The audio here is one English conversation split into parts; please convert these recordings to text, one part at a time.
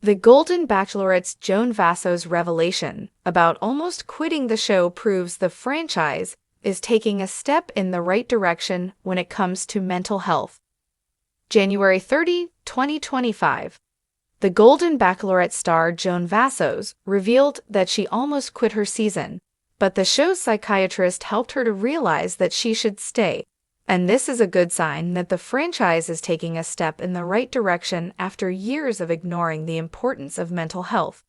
The Golden Bachelorette's Joan Vassos' revelation about almost quitting the show proves the franchise is taking a step in the right direction when it comes to mental health. January 30, 2025. The Golden Bachelorette star Joan Vassos revealed that she almost quit her season, but the show's psychiatrist helped her to realize that she should stay. And this is a good sign that the franchise is taking a step in the right direction after years of ignoring the importance of mental health.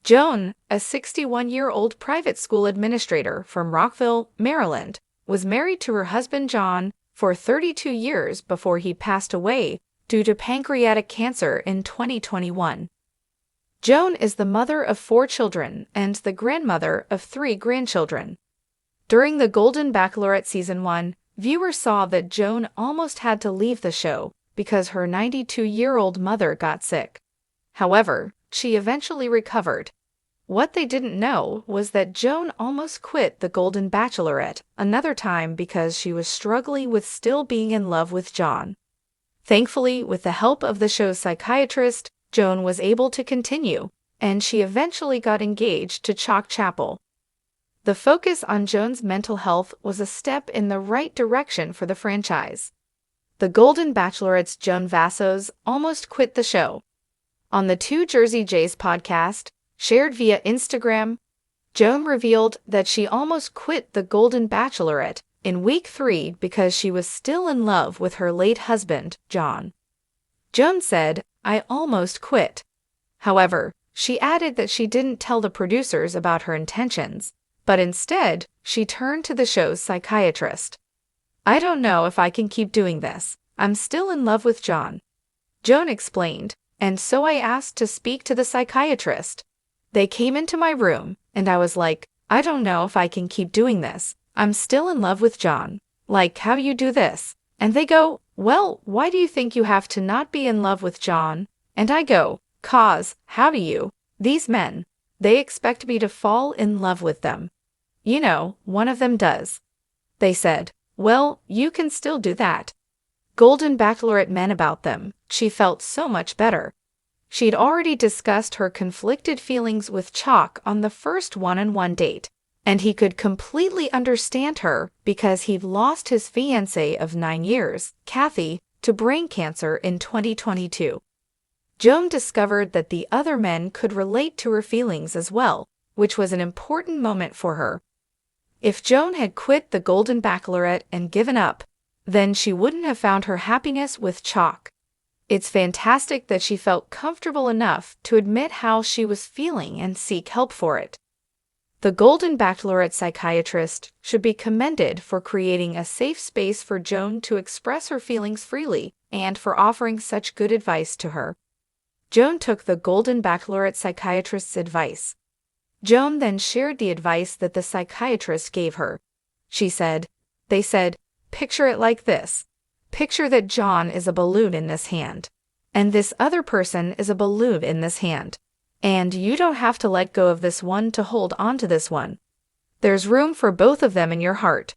Joan, a 61-year-old private school administrator from Rockville, Maryland, was married to her husband John for 32 years before he passed away due to pancreatic cancer in 2021. Joan is the mother of 4 children and the grandmother of 3 grandchildren. During the Golden Bachelorette Season 1, viewers saw that Joan almost had to leave the show because her 92-year-old mother got sick. However, she eventually recovered. What they didn't know was that Joan almost quit the Golden Bachelorette another time because she was struggling with still being in love with John. Thankfully, with the help of the show's psychiatrist, Joan was able to continue, and she eventually got engaged to Chalk Chapel. The focus on Joan's mental health was a step in the right direction for the franchise. The Golden Bachelorette's Joan Vassos almost quit the show. On the Two Jersey Jays podcast, shared via Instagram, Joan revealed that she almost quit the Golden Bachelorette in week 3 because she was still in love with her late husband, John. Joan said, "I almost quit." However, she added that she didn't tell the producers about her intentions, but instead, she turned to the show's psychiatrist. "I don't know if I can keep doing this. I'm still in love with John," Joan explained, "and so I asked to speak to the psychiatrist. They came into my room, and I was like, I don't know if I can keep doing this. I'm still in love with John. Like, how do you do this?" And they go, "Well, why do you think you have to not be in love with John?" And I go, "'Cause, how do you? These men, they expect me to fall in love with them. You know, one of them does." They said, "Well, you can still do that." Golden Bachelorette men about them, she felt so much better. She'd already discussed her conflicted feelings with Chalk on the first one-on-one date, and he could completely understand her because he'd lost his fiancée of 9 years, Kathy, to brain cancer in 2022. Joan discovered that the other men could relate to her feelings as well, which was an important moment for her. If Joan had quit the Golden Bachelorette and given up, then she wouldn't have found her happiness with Chalk. It's fantastic that she felt comfortable enough to admit how she was feeling and seek help for it. The Golden Bachelorette psychiatrist should be commended for creating a safe space for Joan to express her feelings freely and for offering such good advice to her. Joan took the Golden Bachelorette psychiatrist's advice. Joan then shared the advice that the psychiatrist gave her. She said, "They said, picture it like this. Picture that John is a balloon in this hand, and this other person is a balloon in this hand. And you don't have to let go of this one to hold on to this one. There's room for both of them in your heart.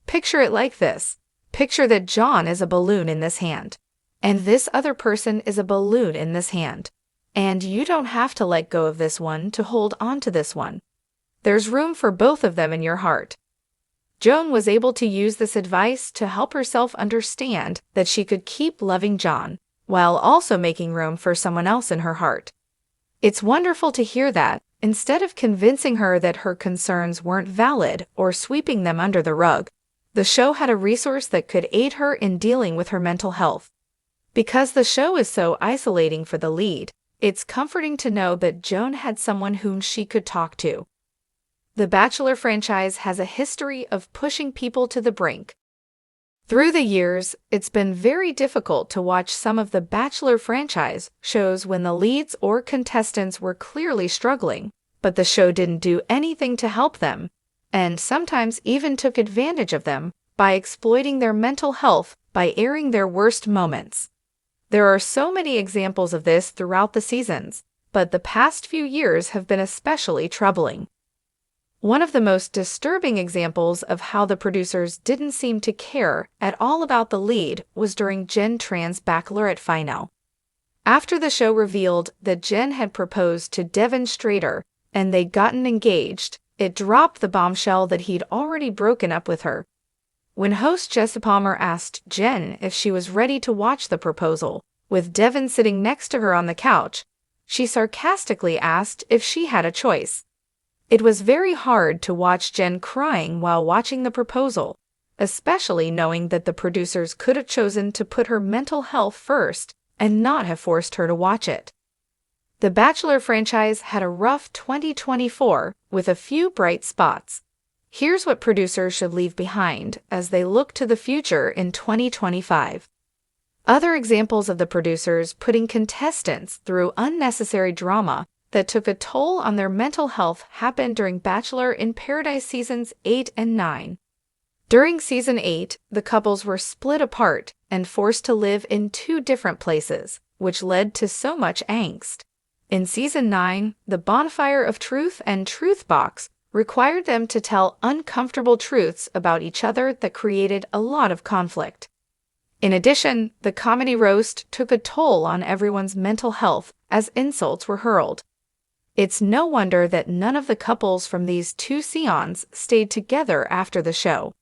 Picture it like this. Picture that John is a balloon in this hand, and this other person is a balloon in this hand. And you don't have to let go of this one to hold on to this one. There's room for both of them in your heart." Joan was able to use this advice to help herself understand that she could keep loving John, while also making room for someone else in her heart. It's wonderful to hear that, instead of convincing her that her concerns weren't valid or sweeping them under the rug, the show had a resource that could aid her in dealing with her mental health. Because the show is so isolating for the lead, it's comforting to know that Joan had someone whom she could talk to. The Bachelor franchise has a history of pushing people to the brink. Through the years, it's been very difficult to watch some of the Bachelor franchise shows when the leads or contestants were clearly struggling, but the show didn't do anything to help them, and sometimes even took advantage of them by exploiting their mental health by airing their worst moments. There are so many examples of this throughout the seasons, but the past few years have been especially troubling. One of the most disturbing examples of how the producers didn't seem to care at all about the lead was during Jen Tran's Bachelorette final. After the show revealed that Jen had proposed to Devin Strader and they'd gotten engaged, it dropped the bombshell that he'd already broken up with her. When host Jesse Palmer asked Jen if she was ready to watch the proposal, with Devin sitting next to her on the couch, she sarcastically asked if she had a choice. It was very hard to watch Jen crying while watching the proposal, especially knowing that the producers could have chosen to put her mental health first and not have forced her to watch it. The Bachelor franchise had a rough 2024 with a few bright spots. Here's what producers should leave behind as they look to the future in 2025. Other examples of the producers putting contestants through unnecessary drama that took a toll on their mental health happened during Bachelor in Paradise Seasons 8 and 9. During Season 8, the couples were split apart and forced to live in two different places, which led to so much angst. In Season 9, the Bonfire of Truth and Truth Box required them to tell uncomfortable truths about each other that created a lot of conflict. In addition, the comedy roast took a toll on everyone's mental health as insults were hurled. It's no wonder that none of the couples from these two seasons stayed together after the show.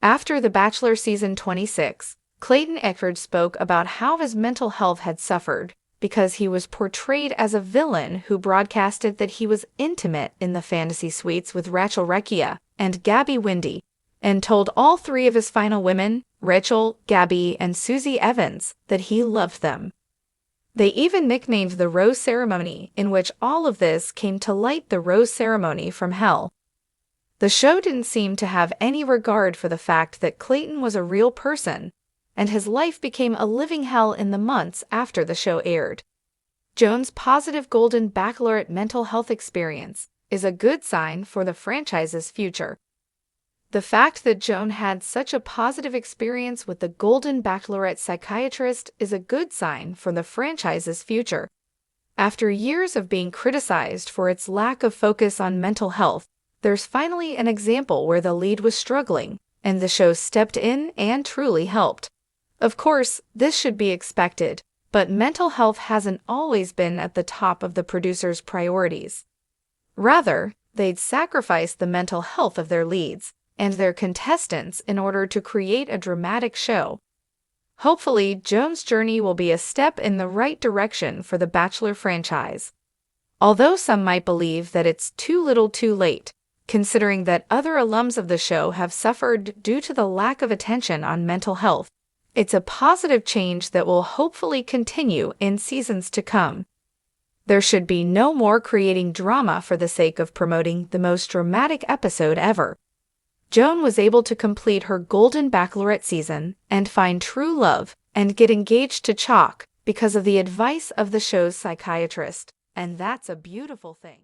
After The Bachelor Season 26, Clayton Echard spoke about how his mental health had suffered because he was portrayed as a villain who broadcasted that he was intimate in the fantasy suites with Rachel Recchia and Gabby Windey, and told all three of his final women, Rachel, Gabby, and Susie Evans, that he loved them. They even nicknamed the rose ceremony in which all of this came to light the rose ceremony from hell. The show didn't seem to have any regard for the fact that Clayton was a real person, and his life became a living hell in the months after the show aired. Joan's positive Golden Bachelorette mental health experience is a good sign for the franchise's future. The fact that Joan had such a positive experience with the Golden Bachelorette psychiatrist is a good sign for the franchise's future. After years of being criticized for its lack of focus on mental health, there's finally an example where the lead was struggling, and the show stepped in and truly helped. Of course, this should be expected, but mental health hasn't always been at the top of the producers' priorities. Rather, they'd sacrifice the mental health of their leads and their contestants in order to create a dramatic show. Hopefully, Joan's journey will be a step in the right direction for the Bachelor franchise. Although some might believe that it's too little too late, considering that other alums of the show have suffered due to the lack of attention on mental health, it's a positive change that will hopefully continue in seasons to come. There should be no more creating drama for the sake of promoting the most dramatic episode ever. Joan was able to complete her Golden Bachelorette season and find true love and get engaged to Chalk because of the advice of the show's psychiatrist, and that's a beautiful thing.